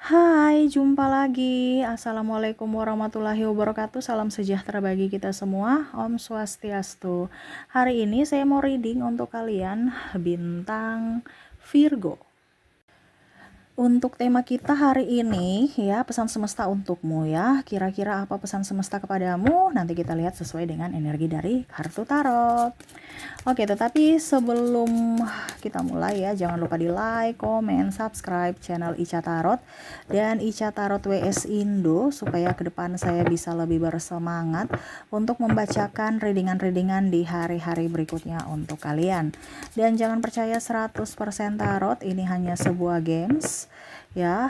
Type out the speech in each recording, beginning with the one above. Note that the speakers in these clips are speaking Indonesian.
Hai, jumpa lagi. Assalamualaikum warahmatullahi wabarakatuh. Salam sejahtera bagi kita semua. Om Swastiastu. Hari ini saya mau reading untuk kalian bintang Virgo. Untuk tema kita hari ini ya, pesan semesta untukmu ya. Kira-kira apa pesan semesta kepadamu? Nanti kita lihat sesuai dengan energi dari kartu tarot. Oke, tetapi sebelum kita mulai ya, jangan lupa di like, komen, subscribe channel Ica Tarot dan Ica Tarot WS Indo supaya ke depan saya bisa lebih bersemangat untuk membacakan readingan-readingan di hari-hari berikutnya untuk kalian. Dan jangan percaya 100% tarot, ini hanya sebuah games ya,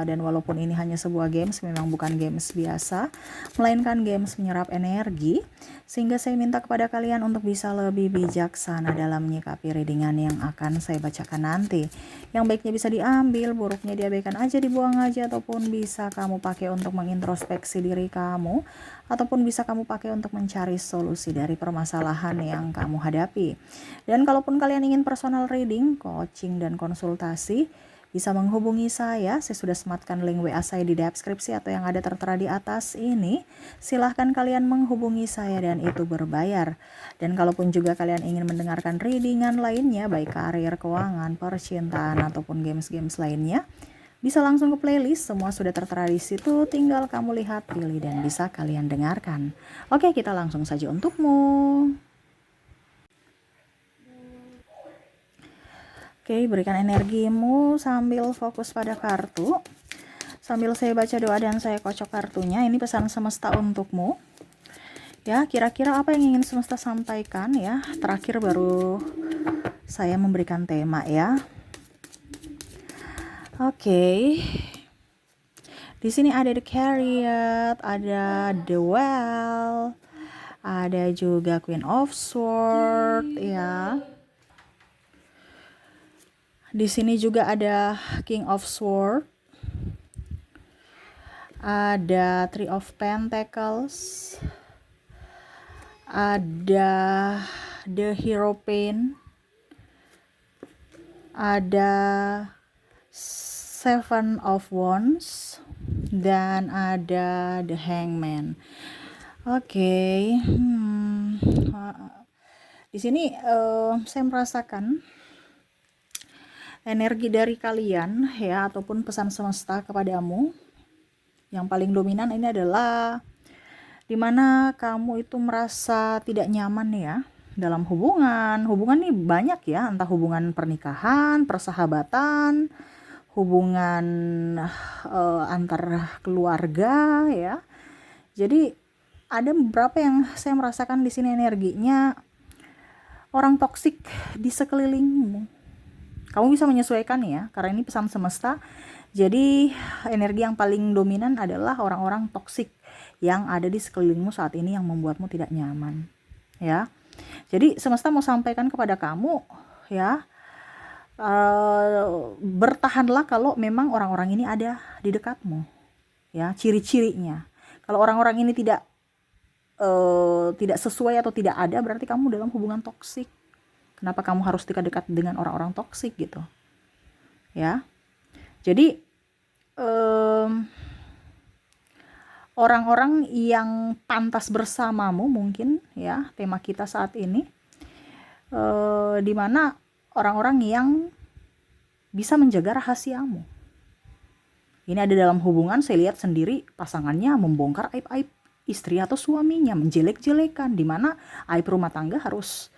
dan walaupun ini hanya sebuah games, memang bukan games biasa, melainkan games menyerap energi, sehingga saya minta kepada kalian untuk bisa lebih bijaksana dalam menyikapi readingan yang akan saya bacakan nanti. Yang baiknya bisa diambil, buruknya diabaikan aja, dibuang aja, ataupun bisa kamu pakai untuk mengintrospeksi diri kamu, ataupun bisa kamu pakai untuk mencari solusi dari permasalahan yang kamu hadapi. Dan kalaupun kalian ingin personal reading, coaching, dan konsultasi, bisa menghubungi saya sudah sematkan link WA saya di deskripsi atau yang ada tertera di atas ini. Silahkan kalian menghubungi saya dan itu berbayar. Dan kalaupun juga kalian ingin mendengarkan readingan lainnya, baik karir, keuangan, percintaan, ataupun games-games lainnya, bisa langsung ke playlist, semua sudah tertera di situ, tinggal kamu lihat, pilih, dan bisa kalian dengarkan. Oke, kita langsung saja untukmu. Oke, berikan energimu sambil fokus pada kartu. Sambil saya baca doa dan saya kocok kartunya, ini pesan semesta untukmu. Ya, kira-kira apa yang ingin semesta sampaikan ya? Terakhir baru saya memberikan tema ya. Oke. Di sini ada the Chariot, ada the Well, ada juga Queen of Swords ya. Di sini juga ada King of Swords, ada Three of Pentacles, ada the Hierophant, ada Seven of Wands, dan ada the Hangman. Oke. Di sini saya merasakan energi dari kalian ya, ataupun pesan semesta kepadamu yang paling dominan ini adalah dimana kamu itu merasa tidak nyaman ya dalam hubungan nih banyak ya, entah hubungan pernikahan, persahabatan, hubungan antar keluarga ya. Jadi ada beberapa yang saya merasakan di sini energinya orang toksik di sekelilingmu. Kamu bisa menyesuaikan ya, karena ini pesan semesta. Jadi energi yang paling dominan adalah orang-orang toksik yang ada di sekelilingmu saat ini yang membuatmu tidak nyaman. Ya, jadi semesta mau sampaikan kepada kamu ya, bertahanlah kalau memang orang-orang ini ada di dekatmu. Ya, ciri-cirinya. Kalau orang-orang ini tidak sesuai atau tidak ada, berarti kamu dalam hubungan toksik. Kenapa kamu harus dekat-dekat dengan orang-orang toksik gitu? Ya. Jadi orang-orang yang pantas bersamamu mungkin ya, tema kita saat ini dimana orang-orang yang bisa menjaga rahasiamu. Ini ada dalam hubungan, saya lihat sendiri pasangannya membongkar aib-aib istri atau suaminya, menjelek-jelekan, dimana aib rumah tangga harus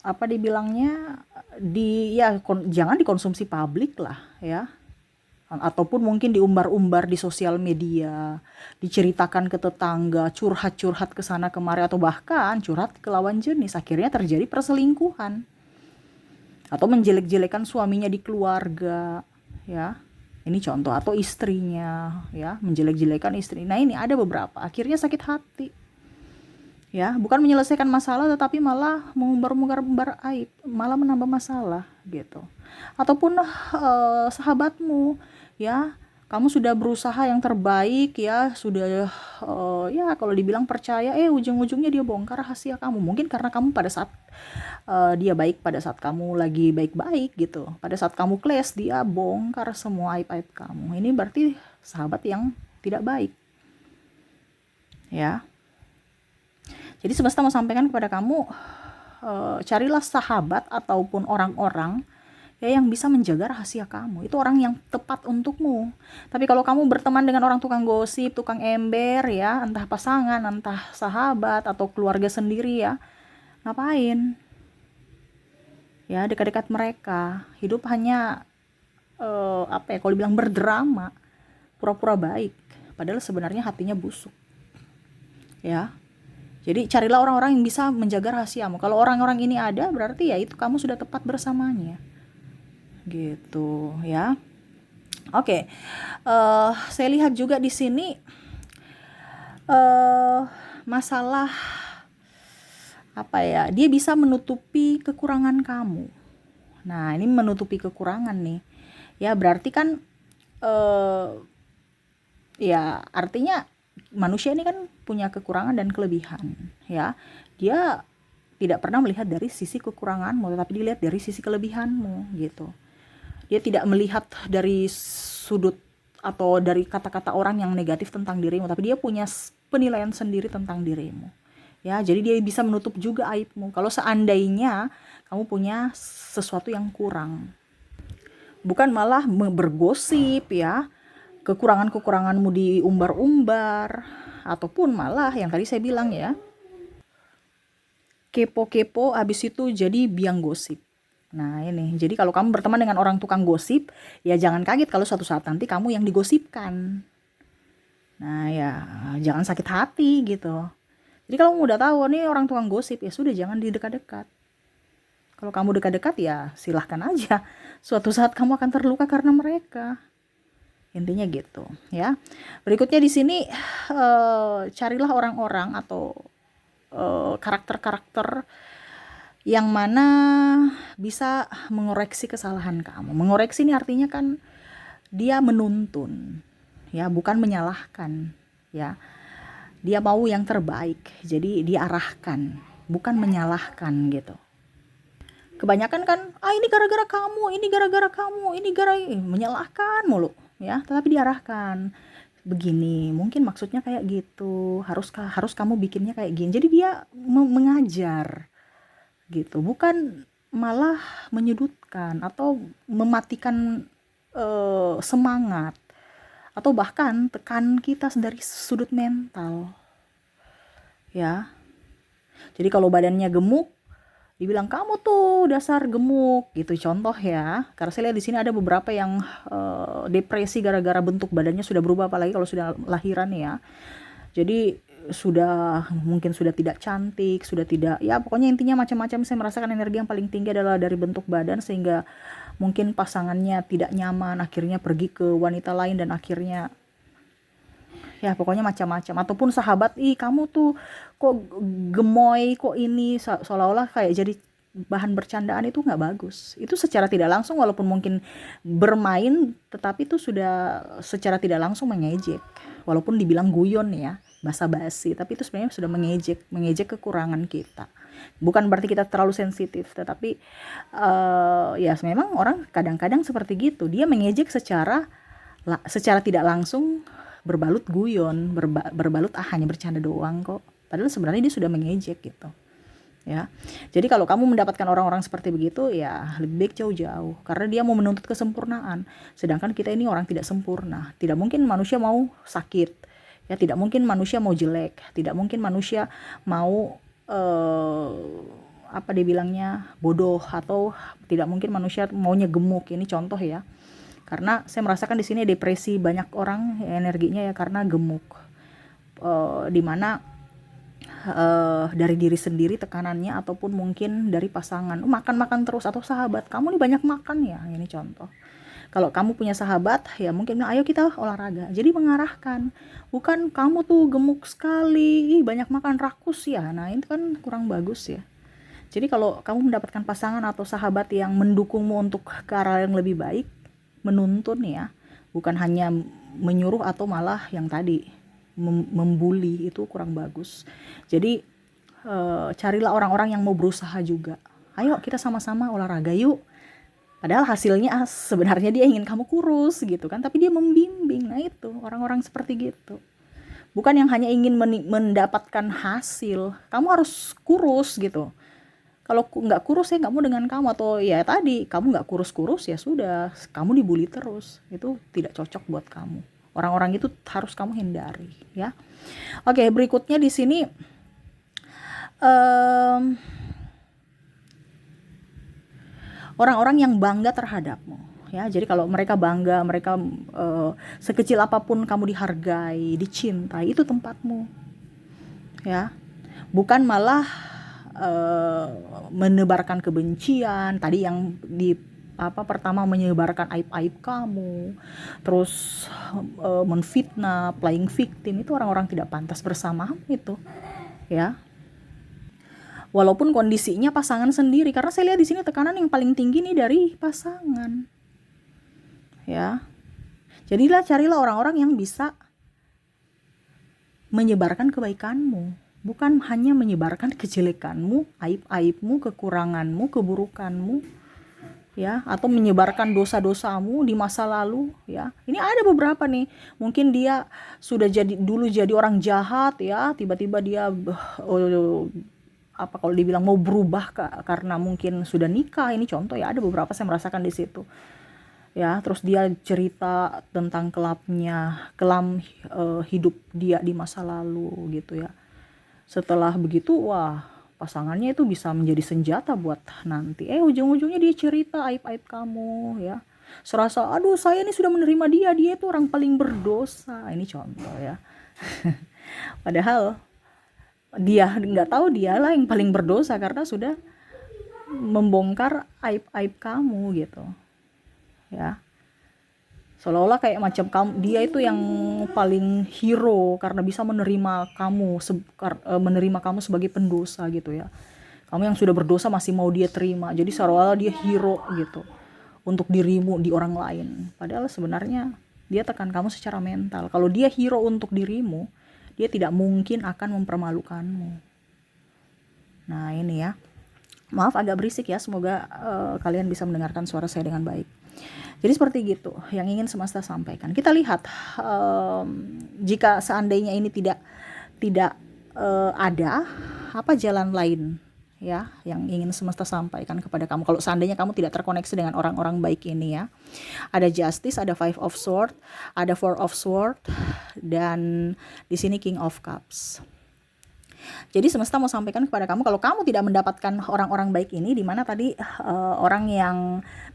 apa dibilangnya jangan dikonsumsi publik lah ya, ataupun mungkin diumbar-umbar di sosial media, diceritakan ke tetangga, curhat-curhat ke sana kemari, atau bahkan curhat ke lawan jenis, akhirnya terjadi perselingkuhan atau menjelek-jelekan suaminya di keluarga ya. Ini contoh, atau istrinya ya, menjelek-jelekan istri. Nah, ini ada beberapa, akhirnya sakit hati. Ya, bukan menyelesaikan masalah tetapi malah mengumbar-umbar aib, malah menambah masalah gitu. Ataupun sahabatmu ya, kamu sudah berusaha yang terbaik ya, sudah ya kalau dibilang percaya, ujung-ujungnya dia bongkar rahasia kamu. Mungkin karena kamu pada saat dia baik, pada saat kamu lagi baik-baik gitu, pada saat kamu clash dia bongkar semua aib-aib kamu. Ini berarti sahabat yang tidak baik ya. Jadi semesta mau sampaikan kepada kamu, carilah sahabat ataupun orang-orang ya yang bisa menjaga rahasia kamu. Itu orang yang tepat untukmu. Tapi kalau kamu berteman dengan orang tukang gosip, tukang ember ya, entah pasangan, entah sahabat atau keluarga sendiri ya, ngapain? Ya, dekat-dekat mereka. Hidup hanya kalau dibilang berdrama, pura-pura baik, padahal sebenarnya hatinya busuk. Ya. Jadi carilah orang-orang yang bisa menjaga rahasiamu. Kalau orang-orang ini ada, berarti ya itu kamu sudah tepat bersamanya. Gitu ya. Oke. Saya lihat juga di sini masalah apa ya? Dia bisa menutupi kekurangan kamu. Nah, ini menutupi kekurangan nih. Ya, berarti kan ya artinya manusia ini kan punya kekurangan dan kelebihan ya. Dia tidak pernah melihat dari sisi kekuranganmu, tetapi dilihat dari sisi kelebihanmu gitu. Dia tidak melihat dari sudut atau dari kata-kata orang yang negatif tentang dirimu, tapi dia punya penilaian sendiri tentang dirimu ya. Jadi dia bisa menutup juga aibmu kalau seandainya kamu punya sesuatu yang kurang, bukan malah bergosip ya, kekuranganmu diumbar-umbar, ataupun malah yang tadi saya bilang ya, kepo-kepo habis itu jadi biang gosip. Nah ini, jadi kalau kamu berteman dengan orang tukang gosip, ya jangan kaget kalau suatu saat nanti kamu yang digosipkan. Nah ya, jangan sakit hati gitu. Jadi kalau kamu udah tahu nih orang tukang gosip, ya sudah jangan didekat-dekat. Kalau kamu dekat-dekat ya silahkan aja. Suatu saat kamu akan terluka karena mereka. Intinya gitu ya. Berikutnya di sini carilah orang-orang atau karakter-karakter yang mana bisa mengoreksi kesalahan kamu. Mengoreksi ini artinya kan dia menuntun ya, bukan menyalahkan ya. Dia mau yang terbaik, jadi diarahkan, bukan menyalahkan gitu. Kebanyakan kan, ini gara-gara kamu, ini gara-gara kamu, ini menyalahkan mulu ya, tetapi diarahkan. Begini, mungkin maksudnya kayak gitu, harus kamu bikinnya kayak gini. Jadi dia mengajar gitu, bukan malah menyudutkan atau mematikan semangat atau bahkan tekan kita dari sudut mental ya. Jadi kalau badannya gemuk, dibilang kamu tuh dasar gemuk gitu, contoh ya. Karena saya lihat di sini ada beberapa yang depresi gara-gara bentuk badannya sudah berubah, apalagi kalau sudah lahiran ya. Jadi mungkin sudah tidak cantik, sudah tidak, ya pokoknya intinya macam-macam. Saya merasakan energi yang paling tinggi adalah dari bentuk badan, sehingga mungkin pasangannya tidak nyaman, akhirnya pergi ke wanita lain, dan akhirnya ya pokoknya macam-macam. Ataupun sahabat, kamu tuh kok gemoy, kok ini, seolah-olah kayak jadi bahan bercandaan. Itu nggak bagus. Itu secara tidak langsung, walaupun mungkin bermain, tetapi itu sudah secara tidak langsung mengejek, walaupun dibilang guyon ya, basa-basi, tapi itu sebenarnya sudah mengejek kekurangan kita. Bukan berarti kita terlalu sensitif, tetapi ya memang orang kadang-kadang seperti gitu. Dia mengejek secara tidak langsung, berbalut guyon, berbalut hanya bercanda doang kok, padahal sebenarnya dia sudah mengejek gitu ya. Jadi kalau kamu mendapatkan orang-orang seperti begitu, ya lebih baik jauh-jauh, karena dia mau menuntut kesempurnaan, sedangkan kita ini orang tidak sempurna. Tidak mungkin manusia mau sakit ya, tidak mungkin manusia mau jelek, tidak mungkin manusia mau dibilangnya bodoh, atau tidak mungkin manusia maunya gemuk. Ini contoh ya. Karena saya merasakan di sini depresi banyak orang energinya ya karena gemuk, dimana dari diri sendiri tekanannya, ataupun mungkin dari pasangan, makan terus, atau sahabat kamu nih banyak makan ya. Ini contoh. Kalau kamu punya sahabat ya mungkin ayo kita olahraga, jadi mengarahkan, bukan kamu tuh gemuk sekali, banyak makan, rakus ya. Nah itu kan kurang bagus ya. Jadi kalau kamu mendapatkan pasangan atau sahabat yang mendukungmu untuk ke arah yang lebih baik, menuntun ya, bukan hanya menyuruh atau malah yang tadi membuli, itu kurang bagus. Jadi carilah orang-orang yang mau berusaha juga. Ayo kita sama-sama olahraga yuk. Padahal hasilnya sebenarnya dia ingin kamu kurus gitu kan, tapi dia membimbing. Nah itu orang-orang seperti gitu. Bukan yang hanya ingin mendapatkan hasil. Kamu harus kurus gitu. Kalau nggak kurus ya nggak mau dengan kamu, atau ya tadi kamu nggak kurus-kurus ya sudah, kamu dibully terus. Itu tidak cocok buat kamu. Orang-orang itu harus kamu hindari ya. Oke, berikutnya di sini orang-orang yang bangga terhadapmu ya. Jadi kalau mereka bangga, mereka sekecil apapun kamu dihargai, dicintai, itu tempatmu ya. Bukan malah menebarkan kebencian tadi yang pertama menyebarkan aib-aib kamu, terus menfitnah, playing victim. Itu orang-orang tidak pantas bersamamu itu ya. Walaupun kondisinya pasangan sendiri, karena saya lihat di sini tekanan yang paling tinggi nih dari pasangan ya. Jadilah carilah orang-orang yang bisa menyebarkan kebaikanmu, bukan hanya menyebarkan kejelekanmu, aib-aibmu, kekuranganmu, keburukanmu ya, atau menyebarkan dosa-dosamu di masa lalu ya. Ini ada beberapa nih, mungkin dia sudah dulu jadi orang jahat ya, tiba-tiba dia kalau dibilang mau berubah karena mungkin sudah nikah. Ini contoh ya, ada beberapa saya merasakan di situ ya. Terus dia cerita tentang kelam hidup dia di masa lalu gitu ya. Setelah begitu, wah, pasangannya itu bisa menjadi senjata buat nanti. Ujung-ujungnya dia cerita aib-aib kamu ya. Serasa, aduh saya ini sudah menerima dia itu orang paling berdosa. Ini contoh ya. Padahal dia nggak tahu dialah yang paling berdosa karena sudah membongkar aib-aib kamu gitu ya. Seolah-olah kayak macam dia itu yang paling hero karena bisa menerima kamu sebagai pendosa gitu ya. Kamu yang sudah berdosa masih mau dia terima, jadi seolah-olah dia hero gitu untuk dirimu di orang lain. Padahal sebenarnya dia tekan kamu secara mental. Kalau dia hero untuk dirimu, dia tidak mungkin akan mempermalukanmu. Nah ini ya, maaf agak berisik ya, semoga kalian bisa mendengarkan suara saya dengan baik. Jadi seperti gitu yang ingin semesta sampaikan. Kita lihat jika seandainya ini tidak ada apa jalan lain ya yang ingin semesta sampaikan kepada kamu. Kalau seandainya kamu tidak terkoneksi dengan orang-orang baik ini ya. Ada Justice, ada Five of Swords, ada Four of Swords, dan di sini King of Cups. Jadi semesta mau sampaikan kepada kamu, kalau kamu tidak mendapatkan orang-orang baik ini, di mana tadi orang yang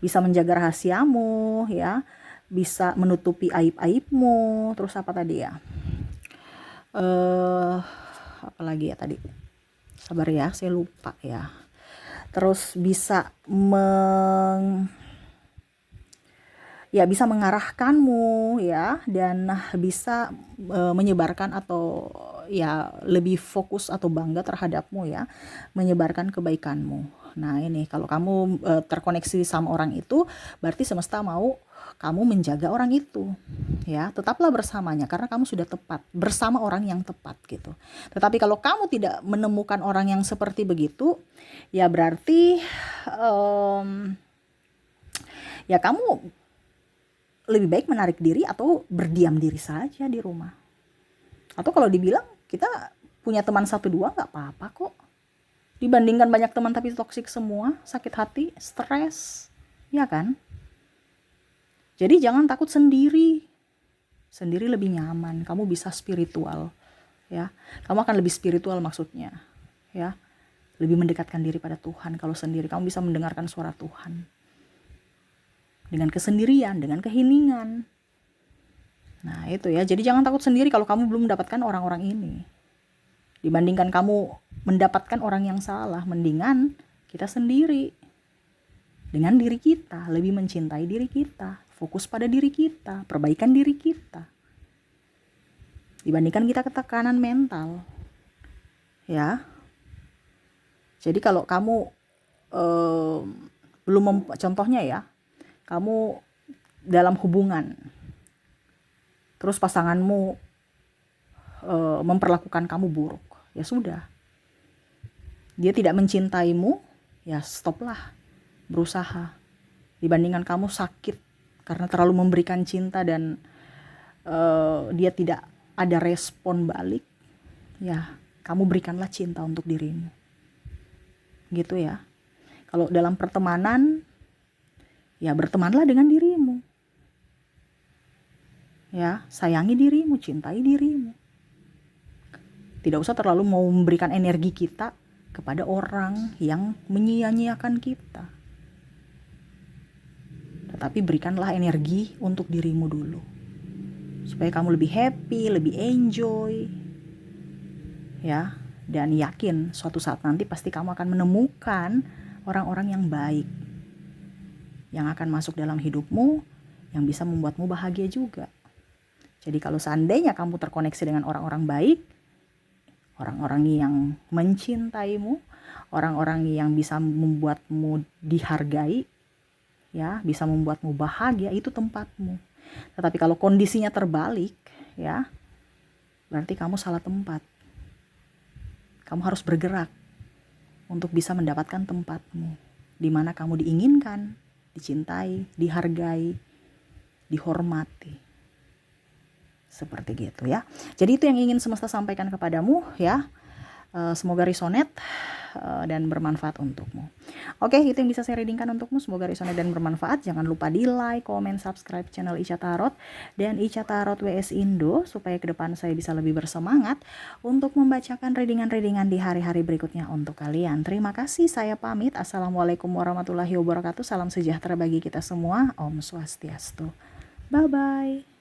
bisa menjaga rahasiamu ya, bisa menutupi aib-aibmu, terus apa tadi ya, apa lagi ya tadi, sabar ya saya lupa ya, terus bisa bisa mengarahkanmu ya, dan bisa menyebarkan atau ya lebih fokus atau bangga terhadapmu ya, menyebarkan kebaikanmu. Nah ini kalau kamu terkoneksi sama orang itu, berarti semesta mau kamu menjaga orang itu ya. Tetaplah bersamanya karena kamu sudah tepat bersama orang yang tepat gitu. Tetapi kalau kamu tidak menemukan orang yang seperti begitu, ya berarti ya kamu lebih baik menarik diri atau berdiam diri saja di rumah. Atau kalau dibilang kita punya teman 1-2 gak apa-apa kok, dibandingkan banyak teman tapi toksik semua, sakit hati, stres ya kan. Jadi jangan takut sendiri lebih nyaman, kamu bisa spiritual ya, kamu akan lebih spiritual maksudnya ya, lebih mendekatkan diri pada Tuhan. Kalau sendiri kamu bisa mendengarkan suara Tuhan dengan kesendirian, dengan keheningan. Nah itu ya, jadi jangan takut sendiri kalau kamu belum mendapatkan orang-orang ini. Dibandingkan kamu mendapatkan orang yang salah, mendingan kita sendiri dengan diri kita, lebih mencintai diri kita, fokus pada diri kita, perbaikan diri kita, dibandingkan kita ketekanan mental ya. Jadi kalau kamu contohnya ya, kamu dalam hubungan terus pasanganmu memperlakukan kamu buruk, ya sudah, dia tidak mencintaimu, ya stoplah berusaha. Dibandingkan kamu sakit karena terlalu memberikan cinta dan dia tidak ada respon balik, ya kamu berikanlah cinta untuk dirimu, gitu ya. Kalau dalam pertemanan, ya bertemanlah dengan dirimu, ya sayangi dirimu, cintai dirimu. Tidak usah terlalu mau memberikan energi kita kepada orang yang menyia-nyiakan kita. Tetapi berikanlah energi untuk dirimu dulu, supaya kamu lebih happy, lebih enjoy, ya. Dan yakin suatu saat nanti pasti kamu akan menemukan orang-orang yang baik, yang akan masuk dalam hidupmu, yang bisa membuatmu bahagia juga. Jadi kalau seandainya kamu terkoneksi dengan orang-orang baik, orang-orang yang mencintaimu, orang-orang yang bisa membuatmu dihargai, ya, bisa membuatmu bahagia, itu tempatmu. Tetapi kalau kondisinya terbalik, ya, berarti kamu salah tempat. Kamu harus bergerak untuk bisa mendapatkan tempatmu, di mana kamu diinginkan, dicintai, dihargai, dihormati. Seperti gitu ya. Jadi itu yang ingin semesta sampaikan kepadamu ya. Semoga resonate dan bermanfaat untukmu. Oke, itu yang bisa saya readingkan untukmu. Semoga resonate dan bermanfaat. Jangan lupa di like, comment, subscribe channel Ica Tarot dan Ica Tarot WS Indo, supaya ke depan saya bisa lebih bersemangat untuk membacakan readingan-readingan di hari-hari berikutnya untuk kalian. Terima kasih, saya pamit. Assalamualaikum warahmatullahi wabarakatuh. Salam sejahtera bagi kita semua. Om Swastiastu. Bye-bye.